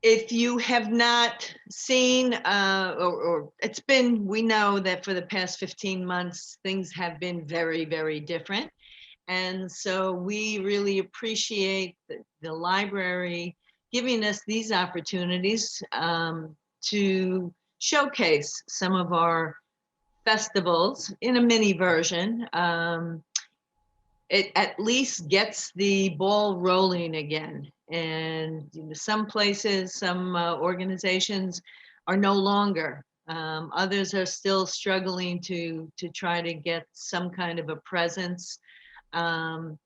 If you have not seen, or we know that for the past 15 months, things have been very, very different. And so we really appreciate the library giving us these opportunities to showcase some of our festivals in a mini version. It at least gets the ball rolling again. And some places, some organizations are no longer. Others are still struggling to try to get some kind of a presence. And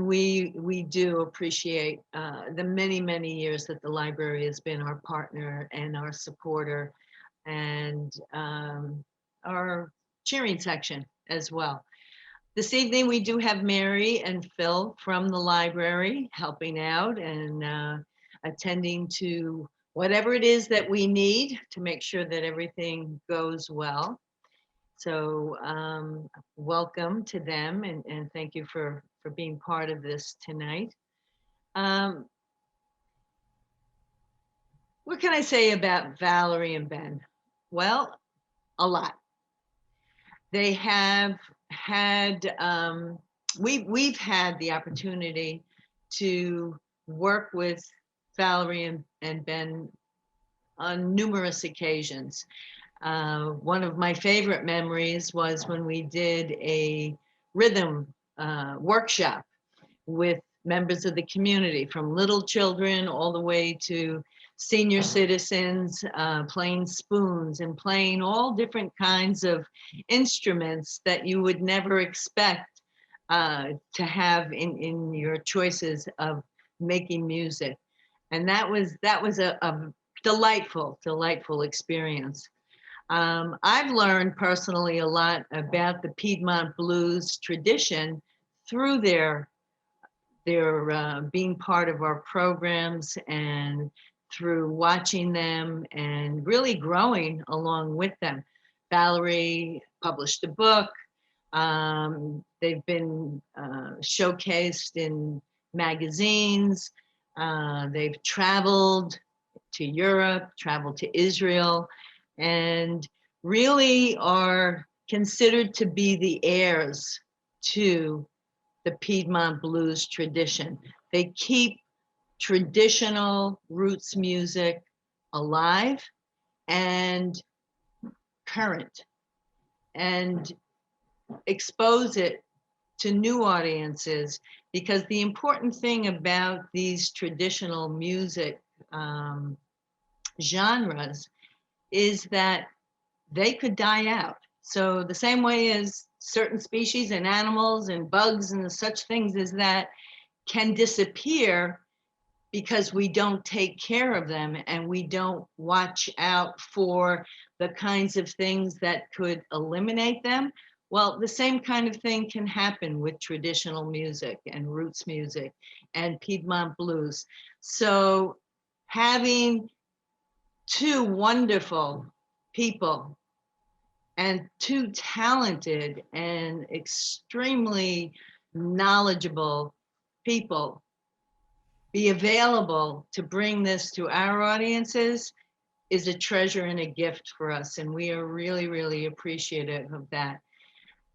we do appreciate the many, many years that the library has been our partner and our supporter, and our cheering section as well. This evening, we do have Mary and Phil from the library helping out and attending to whatever it is that we need to make sure that everything goes well. So welcome to them, and thank you for being part of this tonight. What can I say about Valerie and Ben? Well, a lot. They have had, we've had the opportunity to work with Valerie and Ben on numerous occasions. One of my favorite memories was when we did a rhythm workshop with members of the community, from little children all the way to senior citizens, playing spoons and playing all different kinds of instruments that you would never expect to have in your choices of making music. And that was a delightful experience. I've learned personally a lot about the Piedmont Blues tradition through their being part of our programs and through watching them and really growing along with them. Valerie published a book. They've been showcased in magazines. They've traveled to Europe, traveled to Israel, and really are considered to be the heirs to the Piedmont blues tradition. They keep traditional roots music alive and current, and expose it to new audiences, because the important thing about these traditional music genres is that they could die out. So the same way as certain species and animals and bugs and such things as that can disappear because we don't take care of them and we don't watch out for the kinds of things that could eliminate them. Well, the same kind of thing can happen with traditional music and roots music and Piedmont blues. So having two wonderful people and two talented and extremely knowledgeable people be available to bring this to our audiences is a treasure and a gift for us. And we are really, really appreciative of that.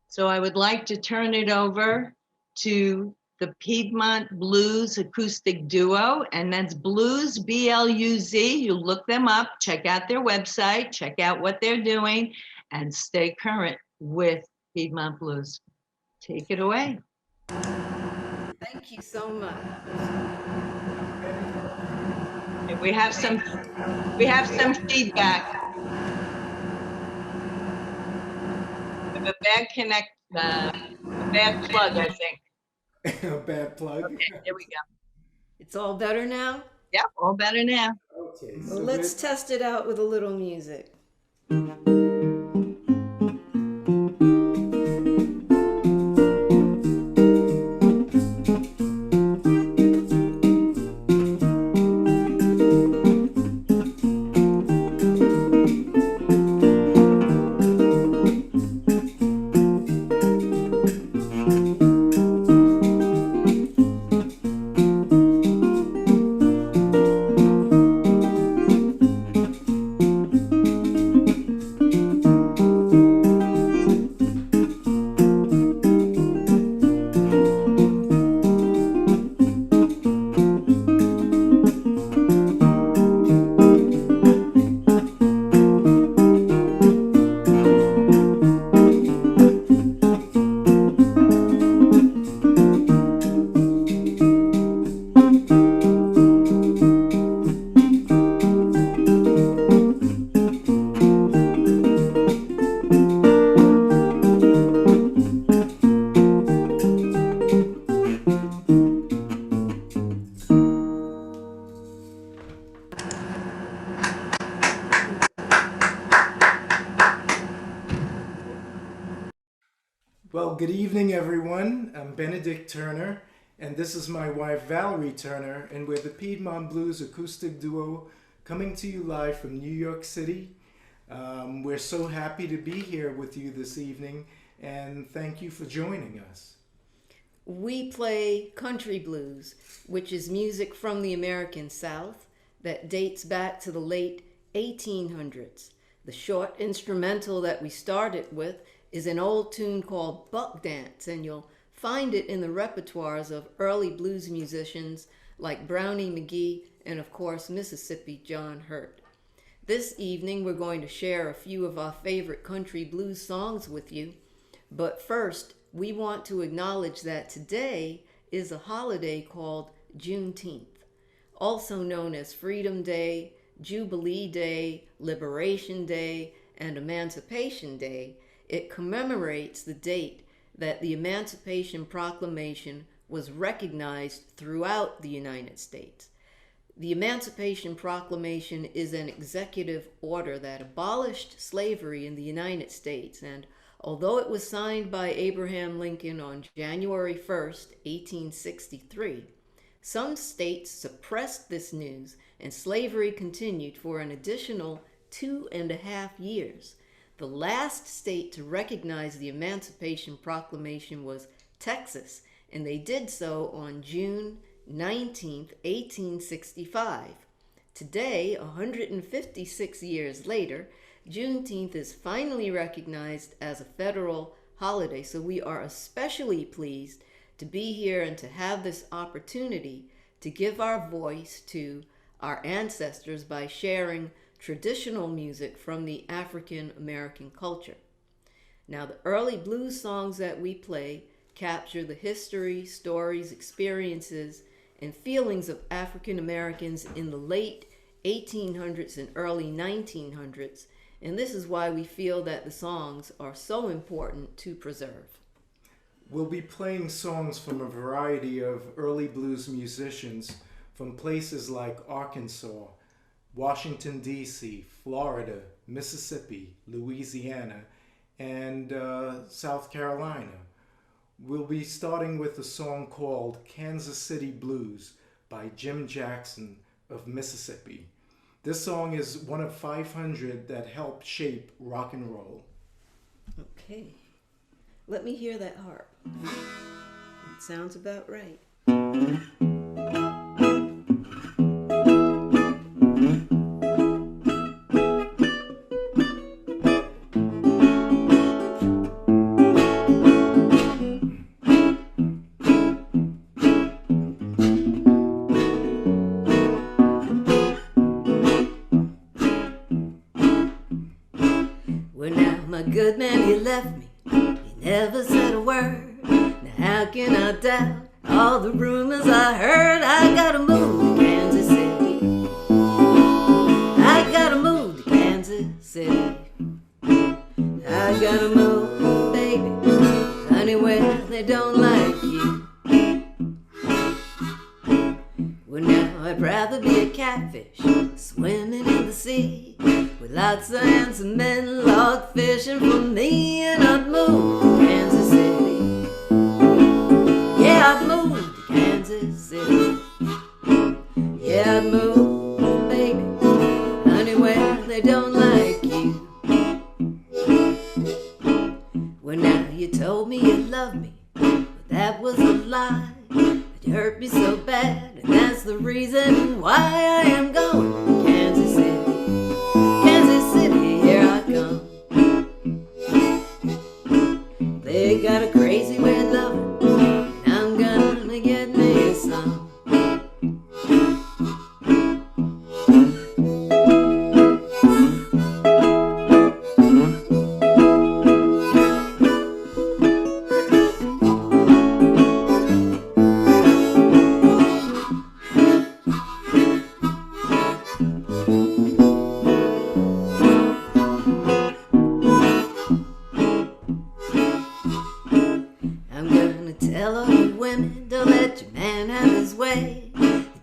So I would like to turn it over to the Piedmont Blues Acoustic Duo, and that's Blues, B-L-U-Z. You look them up, check out their website, check out what they're doing, and stay current with Piedmont Blues. Take it away. Thank you so much. We have some feedback. We have a bad plug, I think. A bad plug. Okay, there we go. It's all better now? Yep, all better now. Okay. Well, let's test it out with a little music. Well, good evening, everyone. I'm Benedict Turner, and this is my wife, Valerie Turner, and we're the Piedmont Blues Acoustic Duo coming to you live from New York City. We're so happy to be here with you this evening, and thank you for joining us. We play country blues, which is music from the American South that dates back to the late 1800s. The short instrumental that we started with is an old tune called Buck Dance, and you'll find it in the repertoires of early blues musicians like Brownie McGee and, of course, Mississippi John Hurt. This evening, we're going to share a few of our favorite country blues songs with you. But first, we want to acknowledge that today is a holiday called Juneteenth, also known as Freedom Day, Jubilee Day, Liberation Day, and Emancipation Day. It commemorates the date that the Emancipation Proclamation was recognized throughout the United States. The Emancipation Proclamation is an executive order that abolished slavery in the United States, and although it was signed by Abraham Lincoln on January 1st, 1863, some states suppressed this news and slavery continued for an additional 2.5 years. The last state to recognize the Emancipation Proclamation was Texas, and they did so on June 19, 1865. Today, 156 years later, Juneteenth is finally recognized as a federal holiday, so we are especially pleased to be here and to have this opportunity to give our voice to our ancestors by sharing traditional music from the African American culture. Now, the early blues songs that we play capture the history, stories, experiences, and feelings of African Americans in the late 1800s and early 1900s, and this is why we feel that the songs are so important to preserve. We'll be playing songs from a variety of early blues musicians from places like Arkansas, Washington, D.C., Florida, Mississippi, Louisiana, and South Carolina. We'll be starting with a song called Kansas City Blues by Jim Jackson of Mississippi. This song is one of 500 that helped shape rock and roll. Okay, let me hear that harp. It sounds about right. Good man, he left me. He never said a word. Now how can I doubt all the rumors I heard? I gotta move to Kansas City. I gotta move to Kansas City. I gotta move, baby, anywhere they don't like you. Well, now I'd rather be a catfish swimming in the sea with lots of handsome men log fishing for me, and I'd move to Kansas City. Yeah, I'd move to Kansas City. Yeah, I'd move, baby, anywhere they don't like you. Well, now you told me you loved me, but that was a lie. It hurt me so bad, and that's the reason why I am going to Kansas City. Kansas City, here I come. They got a crazy way of loving, and I'm gonna get me some.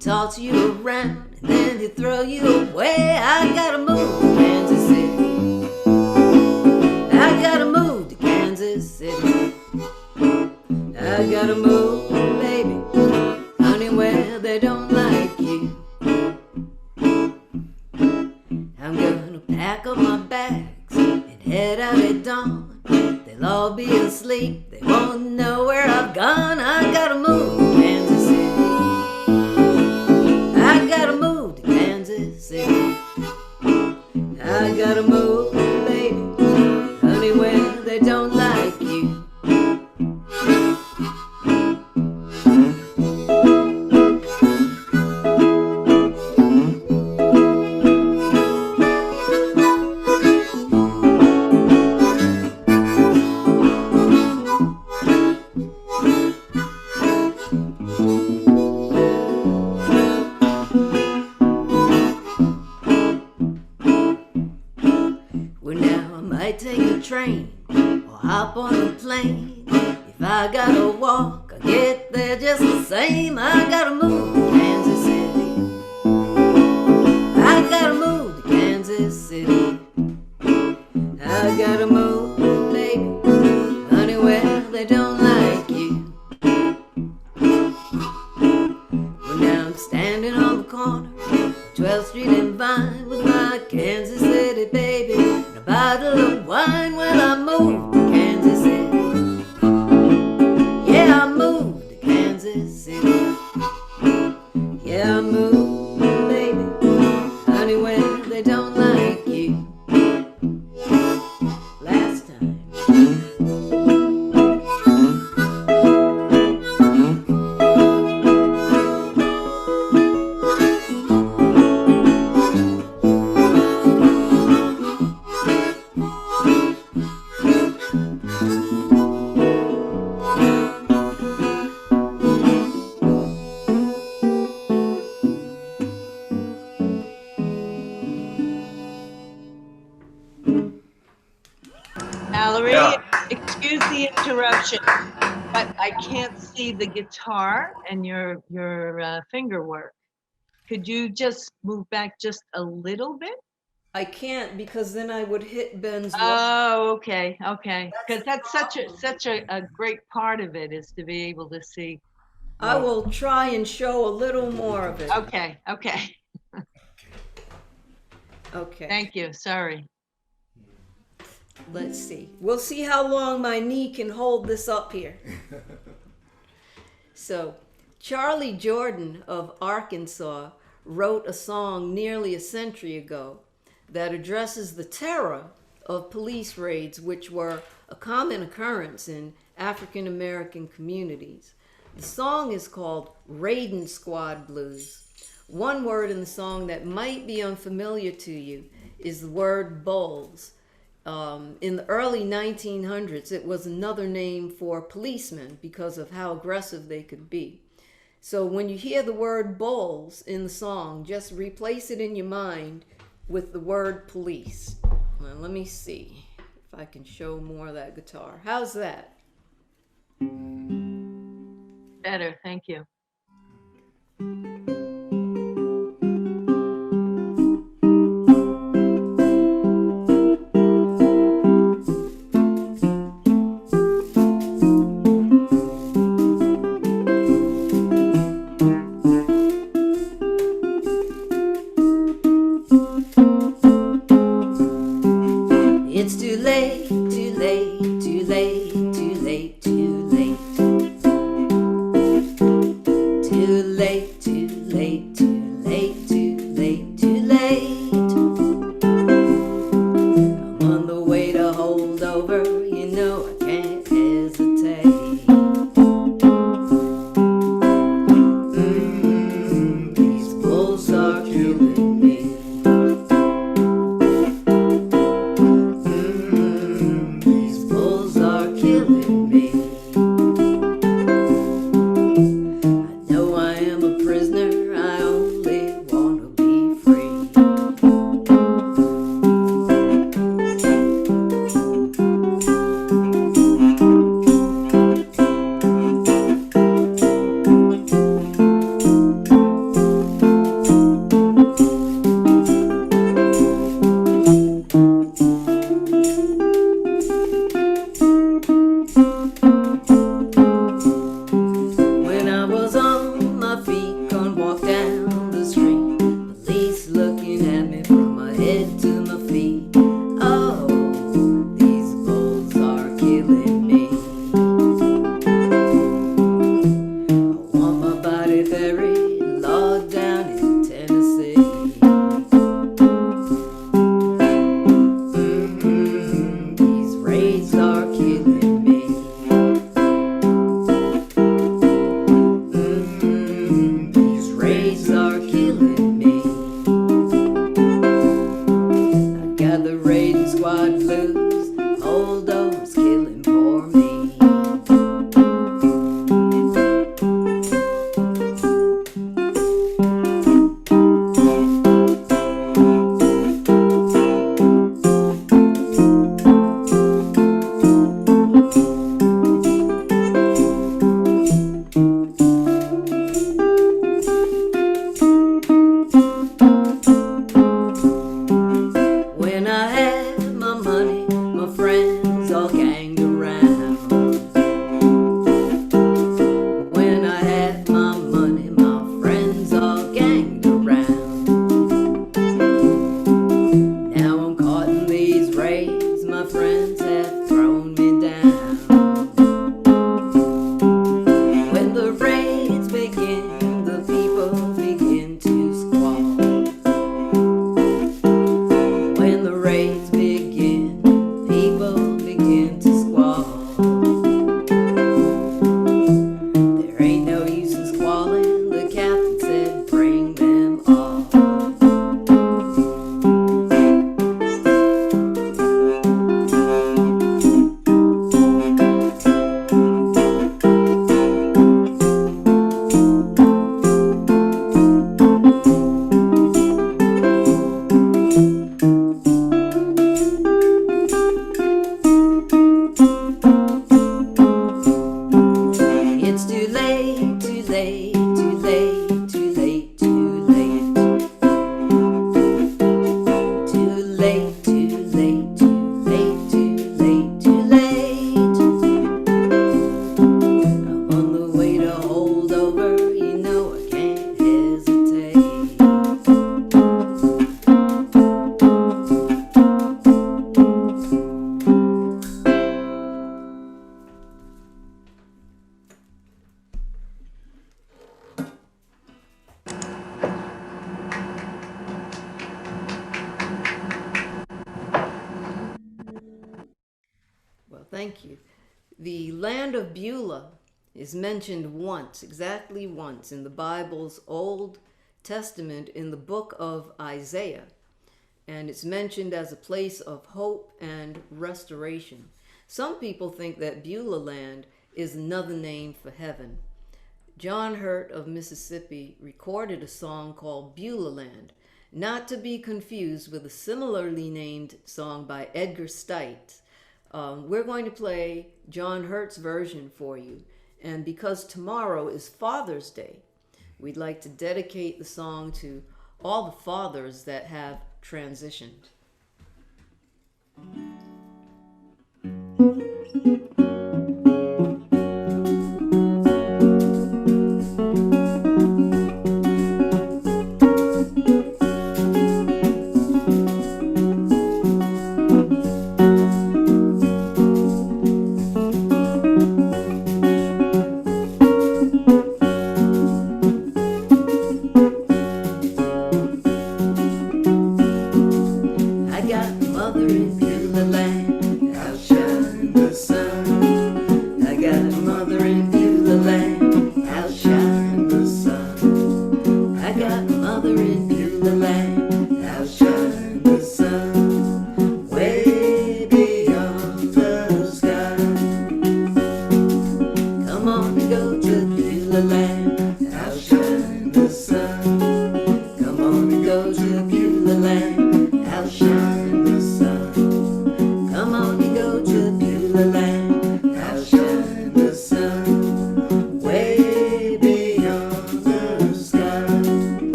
Toss you around and then he throw you away. I gotta move to Kansas City. I gotta move to Kansas City. dawn, they'll all be asleep. They won't know where I've gone. I gotta move to Kansas City. I gotta move to Kansas City. I gotta move, baby, anywhere they don't like you. Train or hop on a plane. If I gotta walk, I get there just the same. I gotta move to Kansas City. I gotta move to Kansas City. I gotta move, baby, anywhere they don't like you. Well, now I'm standing on the corner, 12th Street and Vine, with my Kansas City baby and a bottle of wine. When I moved to Kansas City, yeah, I moved to Kansas City. Yeah, I moved, baby, anywhere they don't like you. Last time. Valerie, Yeah. excuse the interruption, but I can't see the guitar and your finger work. Could you just move back just a little bit? I can't because then I would hit Ben's wall. Oh, okay, okay. Because that's such a great part of it, is to be able to see. I will try and show a little more of it. Okay, okay. Okay. Thank you. Sorry. Let's see. We'll see how long my knee can hold this up here. So, Charlie Jordan of Arkansas wrote a song nearly a century ago that addresses the terror of police raids, which were a common occurrence in African American communities. The song is called Raidin' Squad Blues. One word in the song that might be unfamiliar to you is the word bulls. In the early 1900s, it was another name for policemen because of how aggressive they could be. So when you hear the word bulls in the song, just replace it in your mind with the word police. Now, let me see if I can show more of that guitar. How's that? Better. Thank you. It's too late, too late, too late, too late, too late. Too late, too late, too late, too late, too late. I'm on the way to hold over, you know I can't hesitate. These bulls are killing me. These bulls are killing me. I know I am a prisoner, I only want to be free. thank you. The land of Beulah is mentioned once, exactly once, in the Bible's Old Testament in the book of Isaiah. And it's mentioned as a place of hope and restoration. Some people think that Beulah land is another name for heaven. John Hurt of Mississippi recorded a song called Beulah Land, not to be confused with a similarly named song by Edgar Stites. We're going to play John Hurt's version for you. And because tomorrow is Father's Day, we'd like to dedicate the song to all the fathers that have transitioned.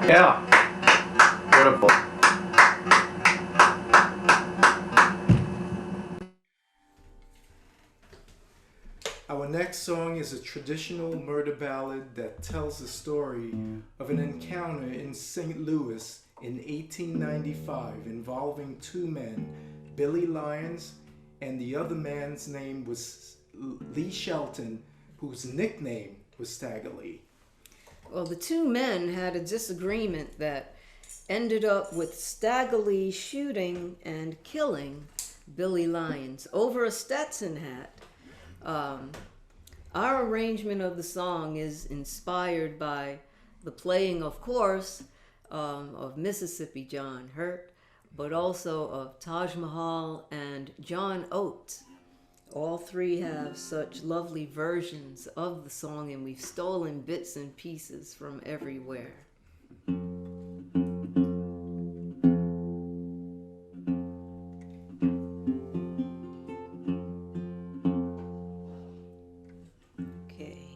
Yeah. Beautiful. Our next song is a traditional murder ballad that tells the story of an encounter in St. Louis in 1895 involving two men, Billy Lyons, and the other man's name was Lee Shelton, whose nickname was Stagger Lee. Well, the two men had a disagreement that ended up with Stagger Lee shooting and killing Billy Lyons, over a Stetson hat. Our arrangement of the song is inspired by the playing, of course, of Mississippi John Hurt, but also of Taj Mahal and John Oates. All three have such lovely versions of the song, and we've stolen bits and pieces from everywhere. Okay,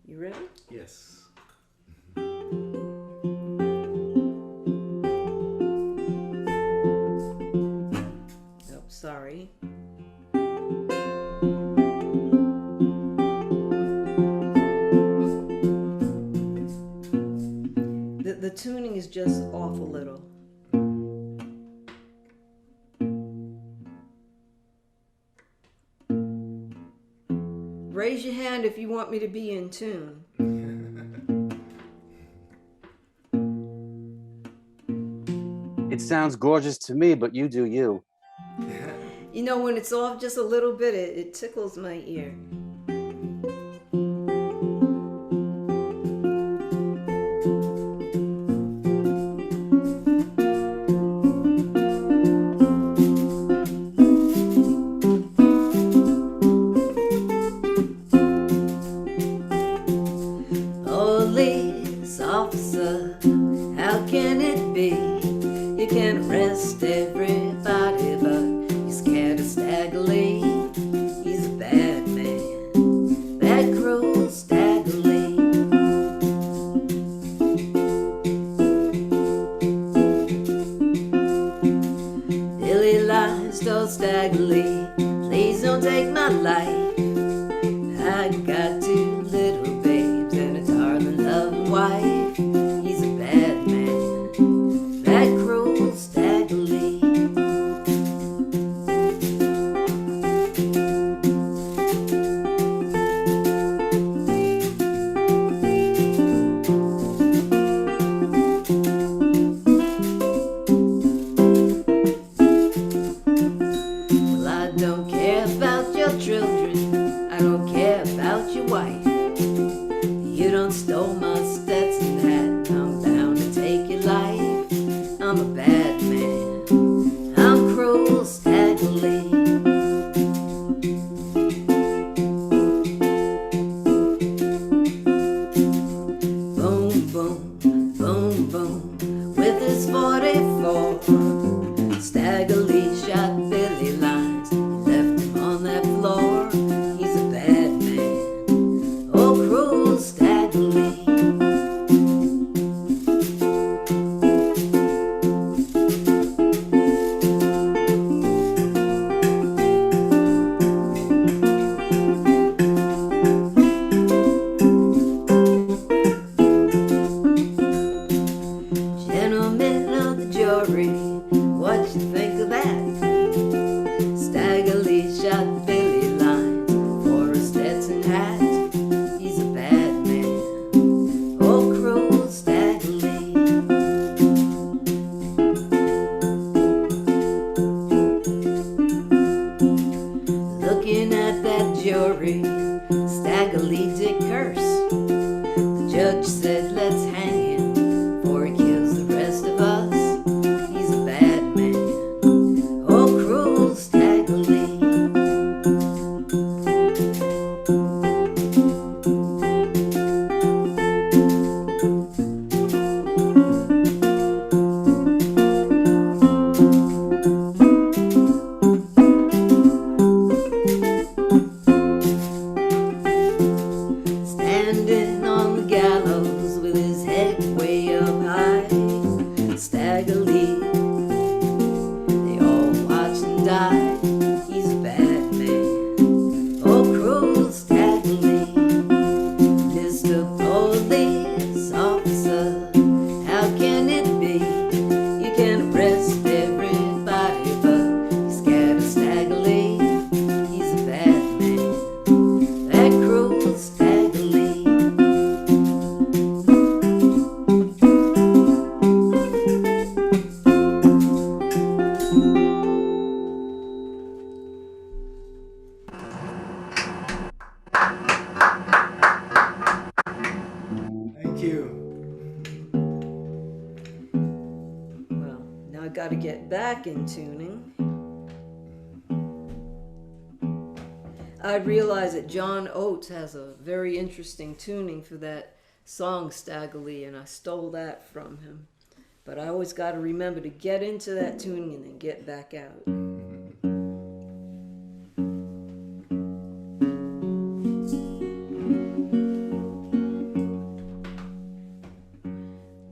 you ready? Yes. Oh, sorry. The tuning is just off a little. Raise your hand if you want me to be in tune. It sounds gorgeous to me, but you do you. You know, when it's off just a little bit, it tickles my ear. Police officer, how can it be? You can arrest everybody, but you're scared of Stagger Lee. He's a bad man, that cruel Stagger Lee. Billy Lyons told Stagger Lee, please don't take my life. I got two little babes and a darling loving wife. He's a bad man, that cruel Stagger Lee. Well, I don't care about your children, I don't care about your wife. You done stole my Stetson hat, I'm bound to take your life. I'm a bad man, I'm cruel Stagger Lee. Boom, boom, boom, boom, with his 44. Stagger Lee shot Billy Lyons, he left him on that floor. He's a bad man, oh cruel Stagger Lee. Gentlemen of the jury, what you think of that? Stagger Lee shot Billy Lyons for a Stetson hat. He's a bad man, oh cruel Stagger Lee. Looking at that jury, Stagger Lee did curse. The judge said, let's hang him, for he kills the rest of us. He's a bad got to get back in tuning. I realized that John Oates has a very interesting tuning for that song Staggerly, and I stole that from him. But I always got to remember to get into that tuning and then get back out.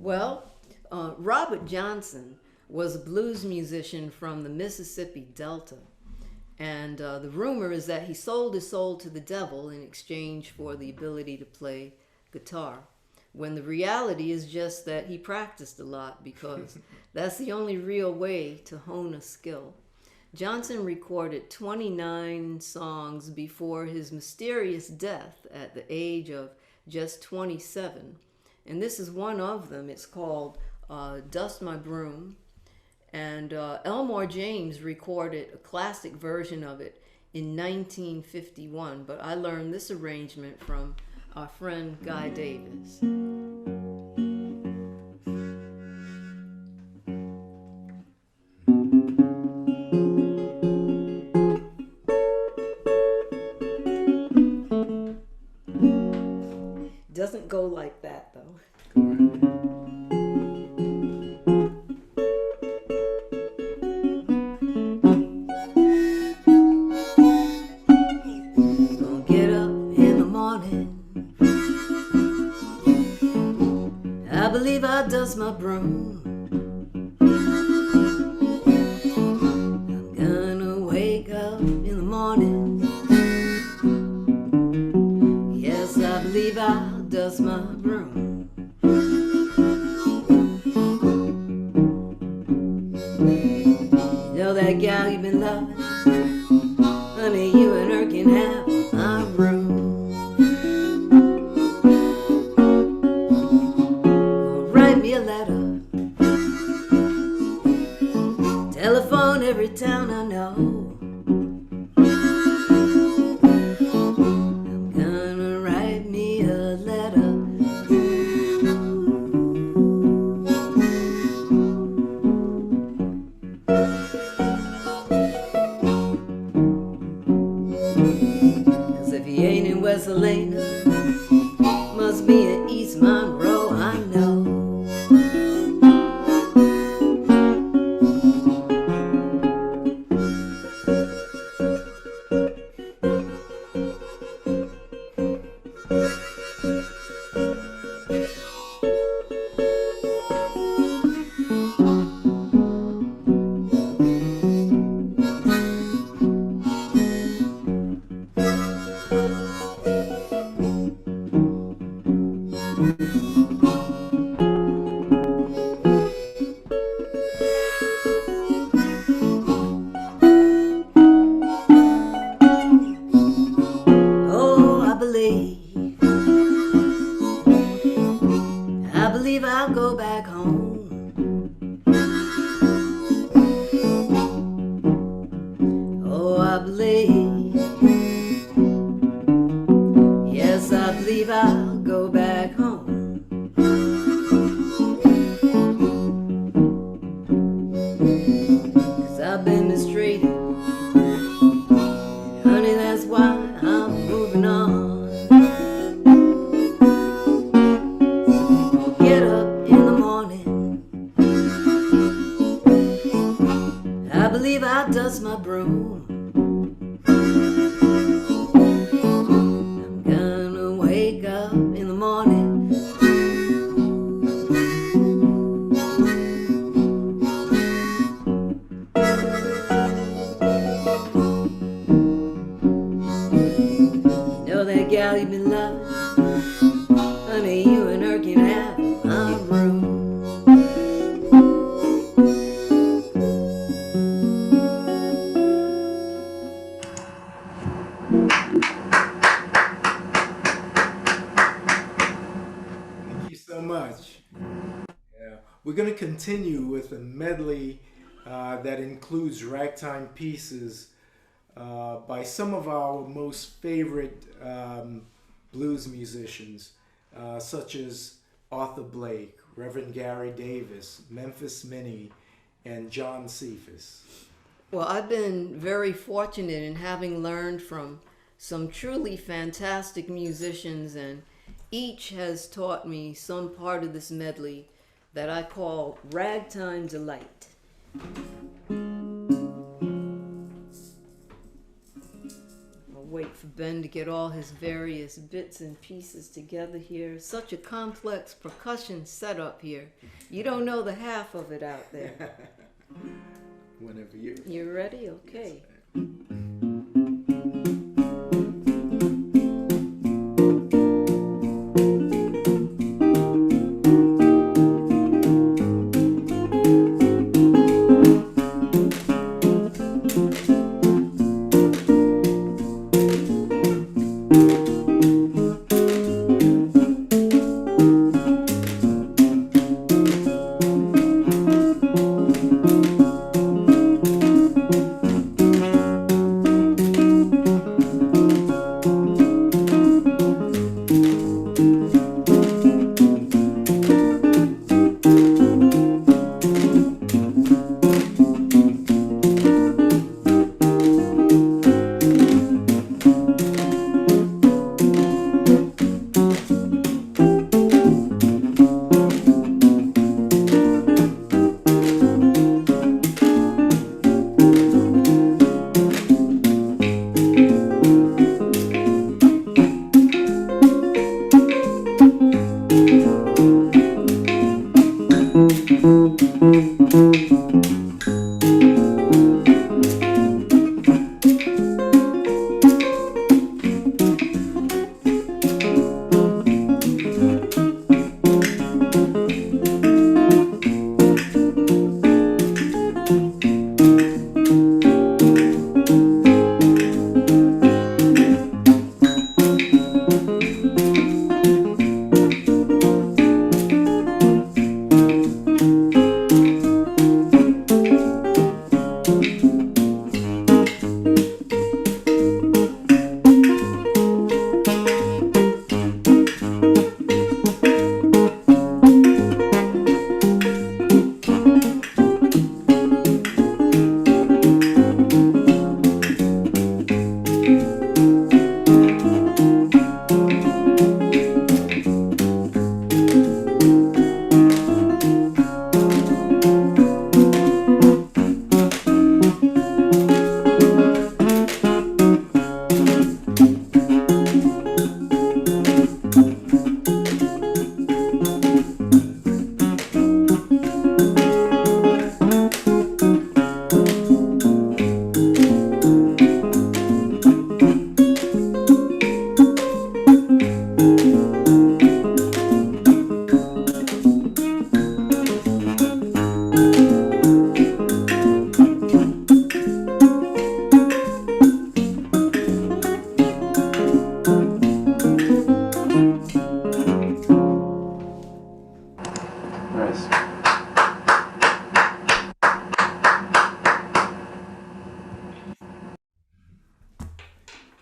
Well, Robert Johnson was a blues musician from the Mississippi Delta. And the rumor is that he sold his soul to the devil in exchange for the ability to play guitar, when the reality is just that he practiced a lot, because that's the only real way to hone a skill. Johnson recorded 29 songs before his mysterious death at the age of just 27. And this is one of them. It's called Dust My Broom. And Elmore James recorded a classic version of it in 1951, but I learned this arrangement from our friend Guy Davis. Doesn't go like that, though. Dust my broom. I'm gonna wake up in the morning. Yes, I believe I'll dust my broom. You know that gal you've been loving? Honey, you and her can have my room. Every town I know, I'm gonna write me a letter. Cause if he ain't in West Helena, must be in East Monroe, I know. We're going to continue with a medley that includes ragtime pieces by some of our most favorite blues musicians, such as Arthur Blake, Reverend Gary Davis, Memphis Minnie, and John Cephas. Well, I've been very fortunate in having learned from some truly fantastic musicians, and each has taught me some part of this medley that I call Ragtime Delight. I'll wait for Ben to get all his various bits and pieces together here. Such a complex percussion setup here. You don't know the half of it out there. Whenever you. You ready? Okay.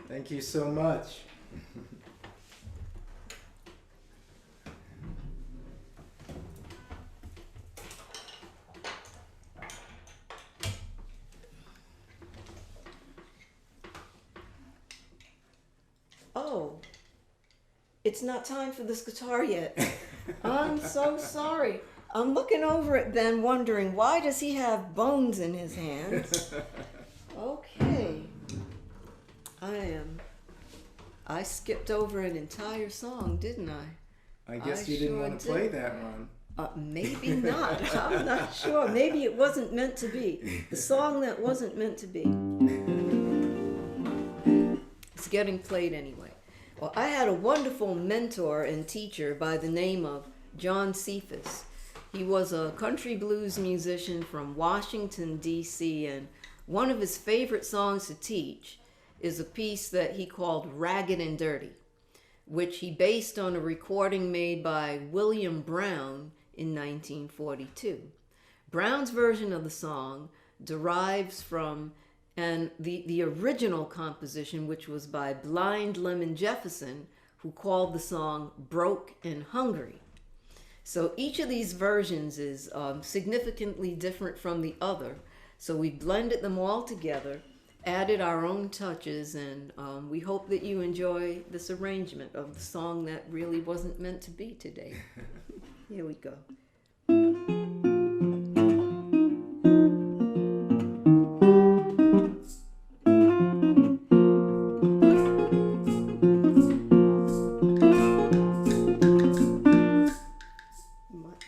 Thank you so much. Oh, it's not time for this guitar yet. I'm so sorry. I'm looking over at Ben wondering, why does he have bones in his hands? Okay. I skipped over an entire song, didn't I? I guess you sure didn't want to play that one. Maybe not. I'm not sure. Maybe it wasn't meant to be. The song that wasn't meant to be. It's getting played anyway. Well, I had a wonderful mentor and teacher by the name of John Cephas. He was a country blues musician from Washington, D.C., and one of his favorite songs to teach is a piece that he called Ragged and Dirty, which he based on a recording made by William Brown in 1942. Brown's version of the song derives from the original composition, which was by Blind Lemon Jefferson, who called the song Broke and Hungry. So each of these versions is significantly different from the other. So we blended them all together, added our own touches, and we hope that you enjoy this arrangement of the song that really wasn't meant to be today. Here we go.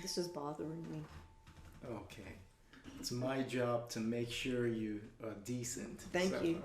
This is bothering me. Okay. It's my job to make sure you are decent. Thank you.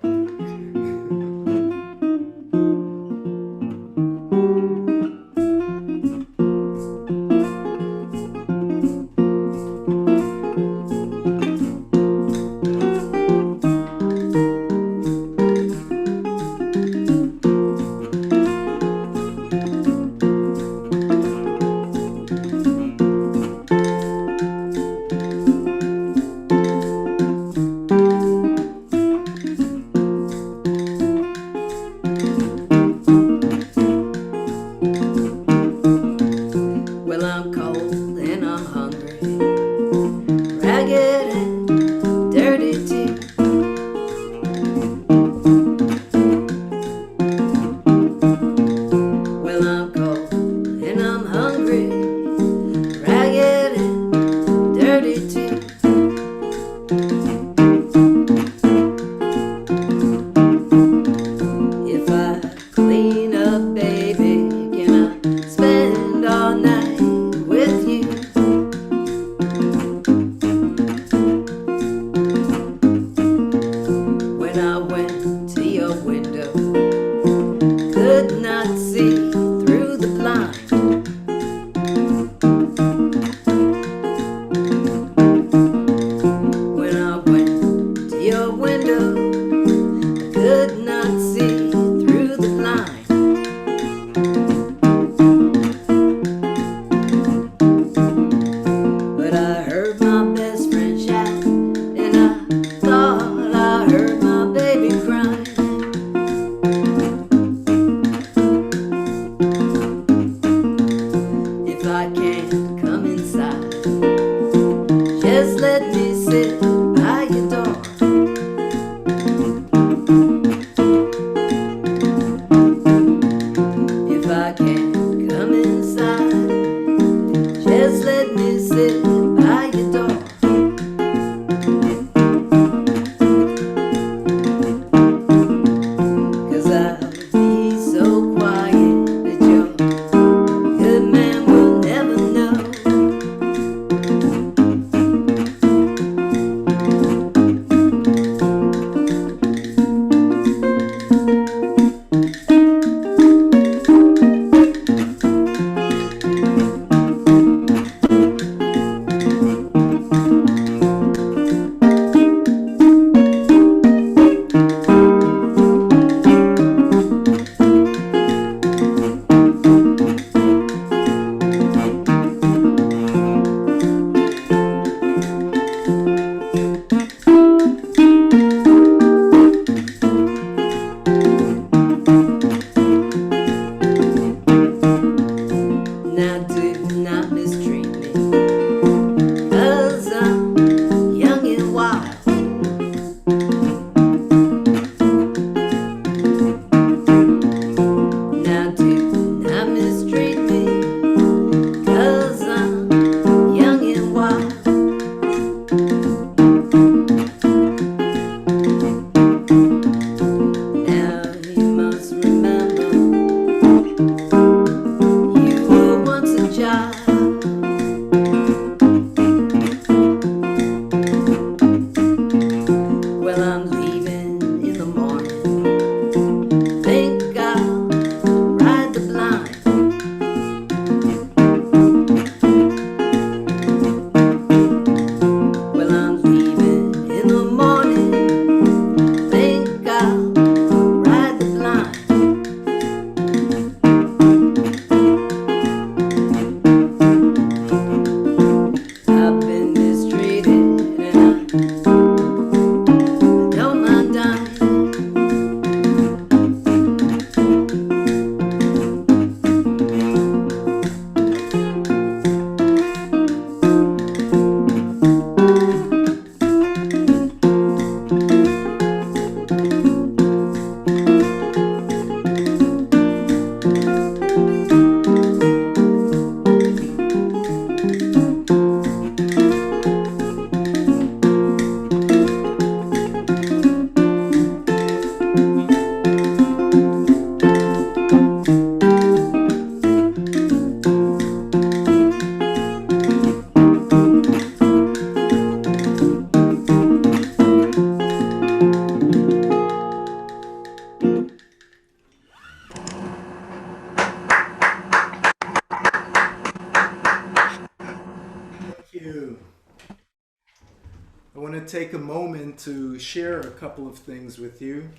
take a moment to share a couple of things with you.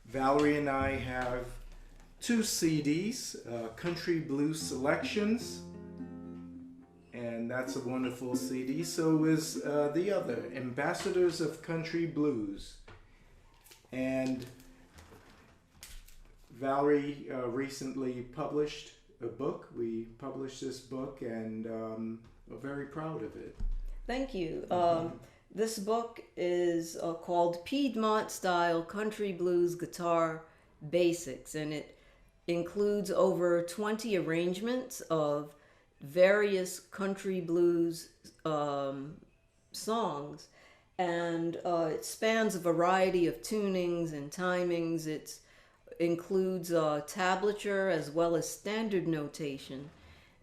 Valerie and I have 2 CDs, Country Blues Selections, and that's a wonderful CD. So is the other, Ambassadors of Country Blues. And Valerie recently published a book. We published this book, and we're very proud of it. Thank you. This book is called Piedmont Style Country Blues Guitar Basics, and it includes over 20 arrangements of various country blues songs, and it spans a variety of tunings and timings. It includes tablature as well as standard notation.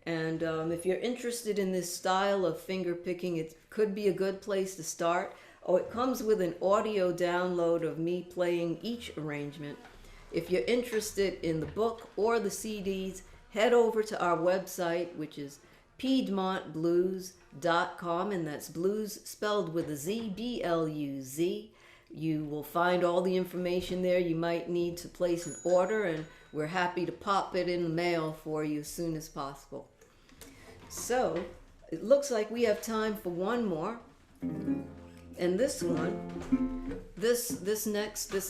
And if you're interested in this style of finger picking, it could be a good place to start. Oh, it comes with an audio download of me playing each arrangement. If you're interested in the book or the CDs, head over to our website, which is piedmontblues.com, and that's blues spelled with a Z, B-L-U-Z. You will find all the information there you might need to place an order, and we're happy to pop it in the mail for you as soon as possible. So, it looks like we have time for one more. And this one, this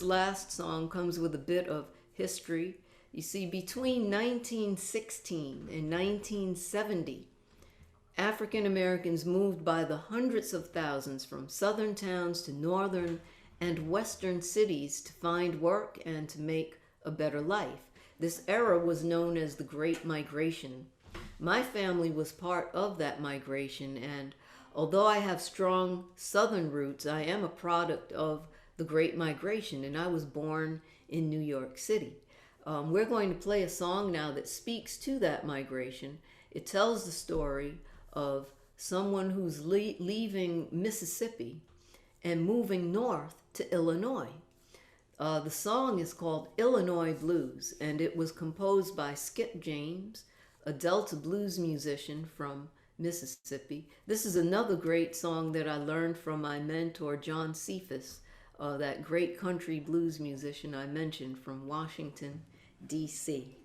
last song comes with a bit of history. You see, between 1916 and 1970, African Americans moved by the hundreds of thousands from southern towns to northern and western cities to find work and to make a better life. This era was known as the Great Migration. My family was part of that migration, and although I have strong southern roots, I am a product of the Great Migration, and I was born in New York City. We're going to play a song now that speaks to that migration. It tells the story of someone who's leaving Mississippi and moving north to Illinois. The song is called Illinois Blues, and it was composed by Skip James, a Delta blues musician from Mississippi. This is another great song that I learned from my mentor, John Cephas, that great country blues musician I mentioned from Washington, D.C.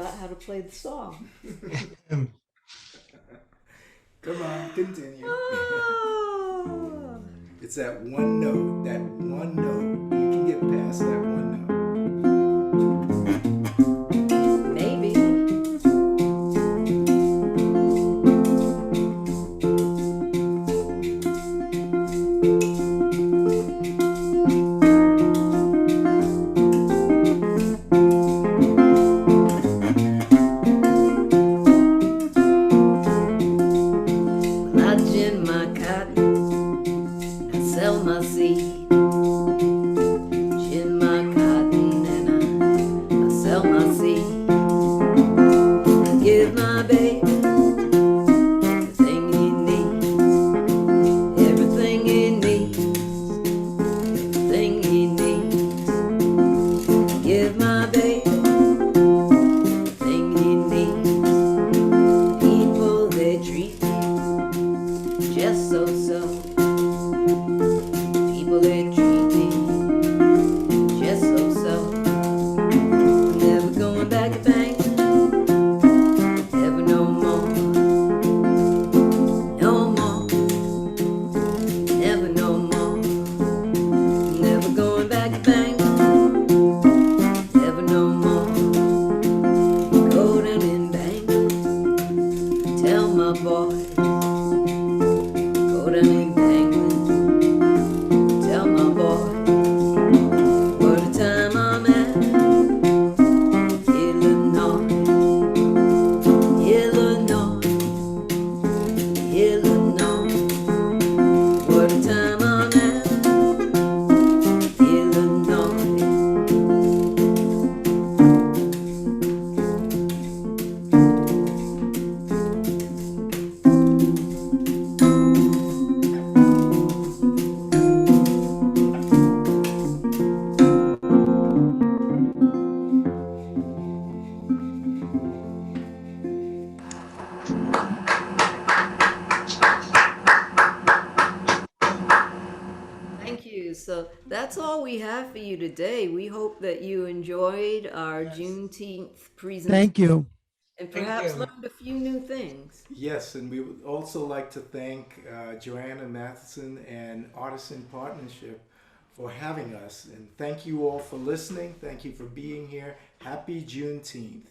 forgot how to play the song. Come on, continue. Oh. It's that one note, that one note. You can get past that one note. Maybe. I gin my cotton, I sell my seed. Gin my cotton and I sell my seed. I give my baby everything he needs, everything he needs, everything he needs. I give my baby everything he needs. People, they treat me just so. People, they treat me just so. Never going back to bank, never no more, no more, never no more. Never going back to bank, never no more. Go down in bank, tell my boy. Go down in England, tell my boy what a time I'm at. Illinois, Illinois, Illinois, what a time I'm at. Illinois. Thank you. So that's all we have for you today. We hope that you enjoyed our Juneteenth presentation Thank you. and Thank perhaps you. learned a few new things. Yes, and we would also like to thank Joanna Matheson and Artisan Partnership for having us. And thank you all for listening. Thank you for being here. Happy Juneteenth.